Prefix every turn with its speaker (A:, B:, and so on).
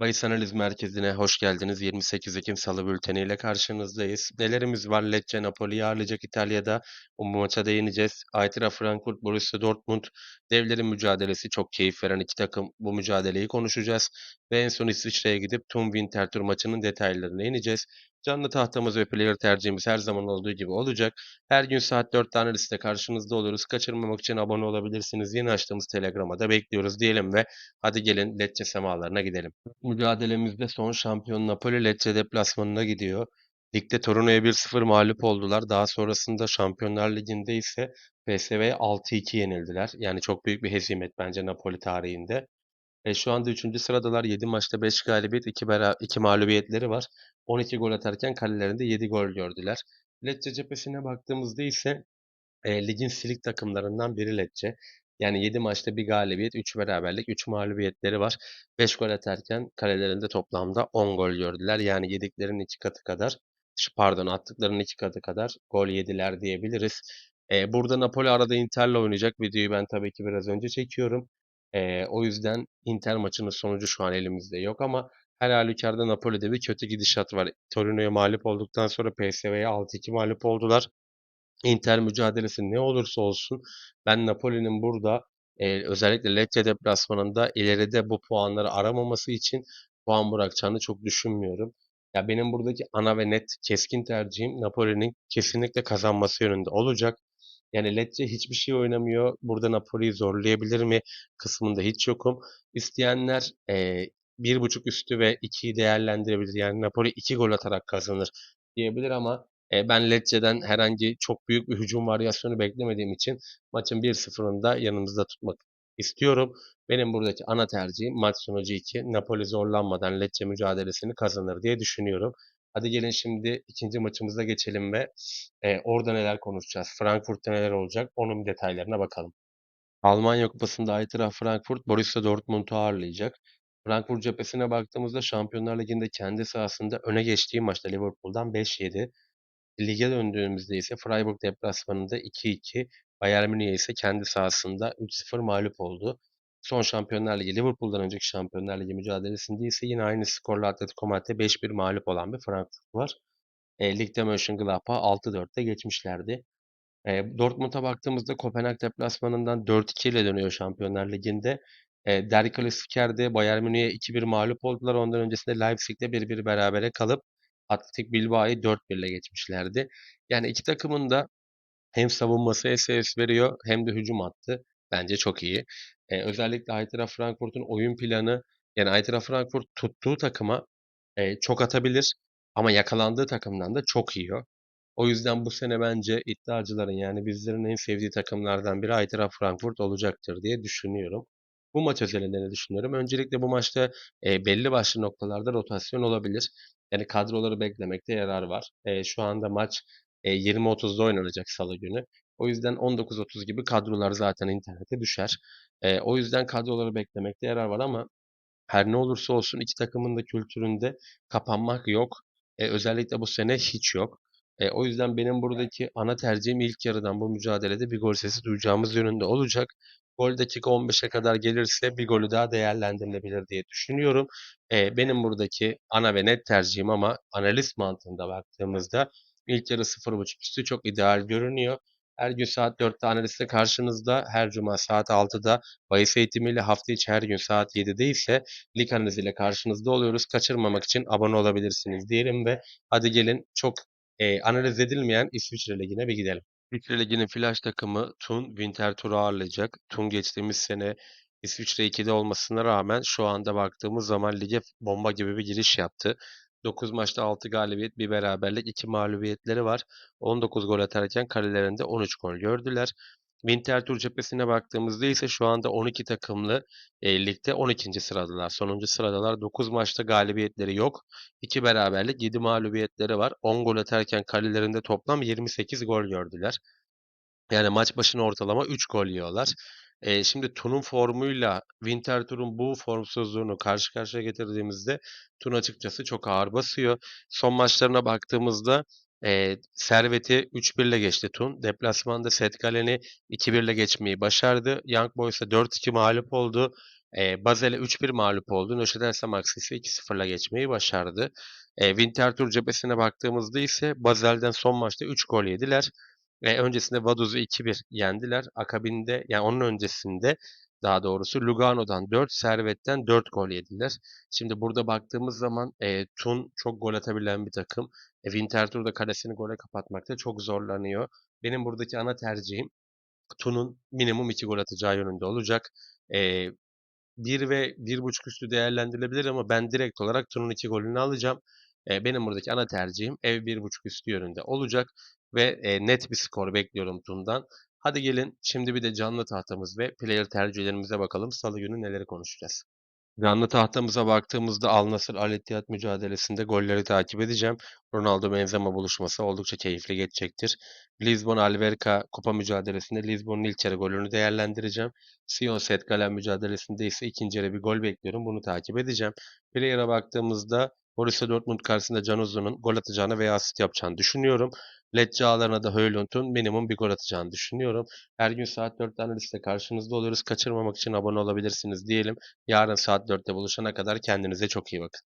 A: Bahis Analiz Merkezi'ne hoş geldiniz. 28 Ekim Salı bülteniyle karşınızdayız. Nelerimiz var? Lecce Napoli'yi ağırlayacak İtalya'da. Bu maça değineceğiz. Eintracht Frankfurt, Borussia Dortmund. Devlerin mücadelesi çok keyif veren iki takım. Bu mücadeleyi konuşacağız. Ve en son İsviçre'ye gidip Thun Winterthur maçının detaylarına ineceğiz. Canlı tahtamız ve player tercihimiz her zaman olduğu gibi olacak. Her gün saat 4 tane liste karşınızda oluruz. Kaçırmamak için abone olabilirsiniz. Yeni açtığımız Telegram'a da bekliyoruz diyelim ve hadi gelin Lecce semalarına gidelim. Mücadelemizde son şampiyon Napoli Lecce deplasmanına gidiyor. Ligde Torino'ya 1-0 mağlup oldular. Daha sonrasında Şampiyonlar Ligi'nde ise PSV'ye 6-2 yenildiler. Yani çok büyük bir hezimet bence Napoli tarihinde. Şu anda 3. sıradalar. 7 maçta 5 galibiyet, 2 mağlubiyetleri var. 12 gol atarken kalelerinde 7 gol gördüler. Lecce cephesine baktığımızda ise ligin silik takımlarından biri Lecce. Yani 7 maçta bir galibiyet, 3 beraberlik, 3 mağlubiyetleri var. 5 gol atarken kalelerinde toplamda 10 gol gördüler. Yani yediklerinin 2 katı kadar, pardon attıklarının 2 katı kadar gol yediler diyebiliriz. Burada Napoli arada Inter'le oynayacak. Videoyu ben tabii ki biraz önce çekiyorum. O yüzden Inter maçının sonucu şu an elimizde yok ama her halükarda Napoli'de bir kötü gidişat var. Torino'ya mağlup olduktan sonra PSV'ye 6-2 mağlup oldular. Inter mücadelesi ne olursa olsun ben Napoli'nin burada özellikle Lecce deplasmanında ileride bu puanları aramaması için puan bırakacağını çok düşünmüyorum. Ya benim buradaki ana ve net keskin tercihim Napoli'nin kesinlikle kazanması yönünde olacak. Yani Lecce hiçbir şey oynamıyor. Burada Napoli'yi zorlayabilir mi kısmında hiç yokum. İsteyenler 1,5 üstü ve 2'yi değerlendirebilir. Yani Napoli 2 gol atarak kazanır diyebilir ama ben Lecce'den herhangi çok büyük bir hücum varyasyonu beklemediğim için maçın 1-0'ını da yanımızda tutmak istiyorum. Benim buradaki ana tercihim maç sonucu 2. Napoli zorlanmadan Lecce mücadelesini kazanır diye düşünüyorum. Hadi gelin şimdi ikinci maçımıza geçelim ve orada neler konuşacağız? Frankfurt'ta neler olacak? Onun detaylarına bakalım. Almanya Kupası'nda Eintracht Frankfurt Borussia Dortmund'u ağırlayacak. Frankfurt cephesine baktığımızda Şampiyonlar Ligi'nde kendi sahasında öne geçtiği maçta Liverpool'dan 5-7. Lige döndüğümüzde ise Freiburg deplasmanında 2-2, Bayern Münih ise kendi sahasında 3-0 mağlup oldu. Son Şampiyonlar Ligi, Liverpool'dan önceki Şampiyonlar Ligi mücadelesinde ise yine aynı skorla Atletico Madrid'e 5-1 mağlup olan bir Frankfurt var. Ligde Mönchengladbach'a 6-4'te geçmişlerdi. Dortmund'a baktığımızda Kopenhag deplasmanından 4-2 ile dönüyor Şampiyonlar Ligi'nde. Der Klassiker'de Bayern Münih'e 2-1 mağlup oldular. Ondan öncesinde Leipzig'te 1-1 berabere kalıp Atletik Bilbao'yu 4-1 ile geçmişlerdi. Yani iki takımın da hem savunması SES veriyor hem de hücum hattı bence çok iyi. Özellikle Eintracht Frankfurt'un oyun planı yani Eintracht Frankfurt tuttuğu takıma çok atabilir ama yakalandığı takımdan da çok yiyor. O yüzden bu sene bence iddiacıların yani bizlerin en sevdiği takımlardan biri Eintracht Frankfurt olacaktır diye düşünüyorum. Bu maç özelinde ne düşünüyorum? Öncelikle bu maçta belli başlı noktalarda rotasyon olabilir. Yani kadroları beklemekte yarar var. Şu anda maç 20.30'da oynanacak Salı günü. O yüzden 19.30 gibi kadrolar zaten internete düşer. O yüzden kadroları beklemekte yarar var ama her ne olursa olsun iki takımın da kültüründe kapanmak yok. Özellikle bu sene hiç yok. O yüzden benim buradaki ana tercihim ilk yarıdan bu mücadelede bir gol sesi duyacağımız yönünde olacak. Gol dakika 15'e kadar gelirse bir golü daha değerlendirilebilir diye düşünüyorum. Benim buradaki ana ve net tercihim ama analist mantığında baktığımızda ilk yarı 0,5 üstü çok ideal görünüyor. Her gün saat 4'te analiste karşınızda, her cuma saat 6'da bahis eğitimiyle hafta içi her gün saat 7'de ise lig analiziyle karşınızda oluyoruz. Kaçırmamak için abone olabilirsiniz diyelim ve hadi gelin çok analiz edilmeyen İsviçre Ligi'ne bir gidelim. İsviçre Ligi'nin flash takımı Thun Winterthur'u ağırlayacak. Thun geçtiğimiz sene İsviçre 2'de olmasına rağmen şu anda baktığımız zaman lige bomba gibi bir giriş yaptı. 9 maçta 6 galibiyet, bir beraberlik, 2 mağlubiyetleri var. 19 gol atarken kalelerinde 13 gol gördüler. Winterthur cephesine baktığımızda ise şu anda 12 takımlı ligde 12. sıradalar. Sonuncu sıradalar. 9 maçta galibiyetleri yok. 2 beraberlik, 7 mağlubiyetleri var. 10 gol atarken kalelerinde toplam 28 gol gördüler. Yani maç başına ortalama 3 gol yiyorlar. Şimdi Tun'un formuyla Winterthur'un bu formsuzluğunu karşı karşıya getirdiğimizde Tun açıkçası çok ağır basıyor. Son maçlarına baktığımızda Servet'i 3-1 ile geçti Tun. Deplasmanda Setgalen'i 2-1 ile geçmeyi başardı. Young Boys'a 4-2 mağlup oldu. Basel'e 3-1 mağlup oldu. Neuchâtel Xamax'ı 2-0'la geçmeyi başardı. Winterthur cephesine baktığımızda ise Basel'den son maçta 3 gol yediler. Öncesinde Vaduz'u 2-1 yendiler. Akabinde yani onun öncesinde daha doğrusu Lugano'dan 4, Servet'ten 4 gol yediler. Şimdi burada baktığımız zaman Thun çok gol atabilen bir takım. Winterthur da kalesini gole kapatmakta çok zorlanıyor. Benim buradaki ana tercihim Thun'un minimum 2 gol atacağı yönünde olacak. E, 1 ve 1,5 üstü değerlendirilebilir ama ben direkt olarak Tun'un 2 golünü alacağım. Benim buradaki ana tercihim ev 1,5 üstü yönünde olacak ve net bir skor bekliyorum Tun'dan. Hadi gelin şimdi bir de canlı tahtamız ve player tercihlerimize bakalım. Salı günü neleri konuşacağız. Canlı tahtamıza baktığımızda Al Nassr Al Ittihad mücadelesinde golleri takip edeceğim. Ronaldo Benzema buluşması oldukça keyifli geçecektir. Lisbon Alverca kupa mücadelesinde Lisbon'un ilk yarı golünü değerlendireceğim. Sion Set Gallen mücadelesinde ise ikinci yarı bir gol bekliyorum. Bunu takip edeceğim. Player'a baktığımızda Borussia Dortmund karşısında Can Uzun'un gol atacağını veya asist yapacağını düşünüyorum. Lecce ağlarına da Højlund'un minimum bir gol atacağını düşünüyorum. Her gün saat 4'te analizle karşınızda oluyoruz. Kaçırmamak için abone olabilirsiniz diyelim. Yarın saat 4'te buluşana kadar kendinize çok iyi bakın.